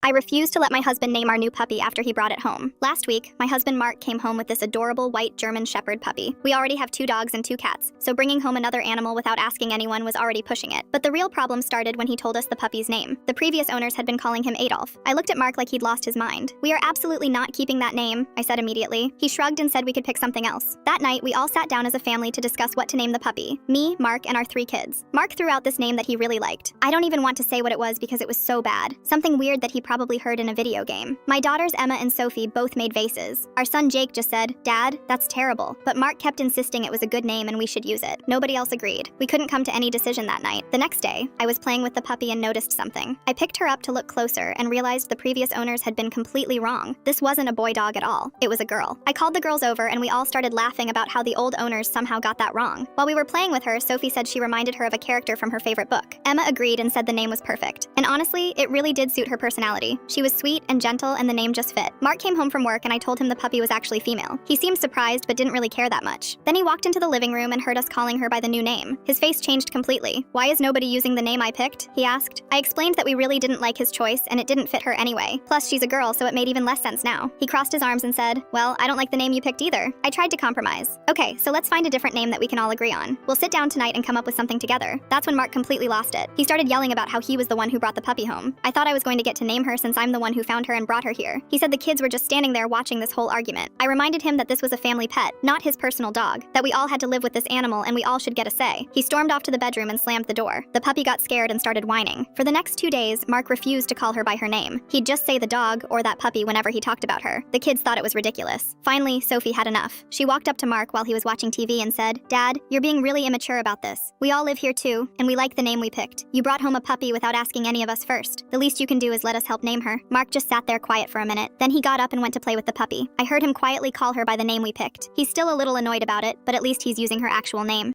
I refuse to let my husband name our new puppy after he brought it home. Last week, my husband Mark came home with this adorable white German Shepherd puppy. We already have 2 dogs and 2 cats, so bringing home another animal without asking anyone was already pushing it. But the real problem started when he told us the puppy's name. The previous owners had been calling him Adolf. I looked at Mark like he'd lost his mind. "We are absolutely not keeping that name," I said immediately. He shrugged and said we could pick something else. That night, we all sat down as a family to discuss what to name the puppy. Me, Mark, and our 3 kids. Mark threw out this name that he really liked. I don't even want to say what it was because it was so bad. Something weird that he probably heard in a video game. My daughters Emma and Sophie both made faces. Our son Jake just said, "Dad, that's terrible." But Mark kept insisting it was a good name and we should use it. Nobody else agreed. We couldn't come to any decision that night. The next day, I was playing with the puppy and noticed something. I picked her up to look closer and realized the previous owners had been completely wrong. This wasn't a boy dog at all. It was a girl. I called the girls over and we all started laughing about how the old owners somehow got that wrong. While we were playing with her, Sophie said she reminded her of a character from her favorite book. Emma agreed and said the name was perfect. And honestly, it really did suit her personality. She was sweet and gentle and the name just fit. Mark came home from work and I told him the puppy was actually female. He seemed surprised but didn't really care that much. Then he walked into the living room and heard us calling her by the new name. His face changed completely. "Why is nobody using the name I picked?" he asked. I explained that we really didn't like his choice and it didn't fit her anyway. Plus, she's a girl, so it made even less sense now. He crossed his arms and said, "Well, I don't like the name you picked either." I tried to compromise. "Okay, so let's find a different name that we can all agree on. We'll sit down tonight and come up with something together." That's when Mark completely lost it. He started yelling about how he was the one who brought the puppy home. I thought I was going to get to name her since I'm the one who found her and brought her here. He said the kids were just standing there watching this whole argument. I reminded him that this was a family pet, not his personal dog, that we all had to live with this animal and we all should get a say. He stormed off to the bedroom and slammed the door. The puppy got scared and started whining. For the next 2 days, Mark refused to call her by her name. He'd just say the dog or that puppy whenever he talked about her. The kids thought it was ridiculous. Finally, Sophie had enough. She walked up to Mark while he was watching TV and said, "Dad, you're being really immature about this. We all live here too, and we like the name we picked. You brought home a puppy without asking any of us first. The least you can do is let us help name her." Mark just sat there quiet for a minute. Then he got up and went to play with the puppy. I heard him quietly call her by the name we picked. He's still a little annoyed about it, but at least he's using her actual name.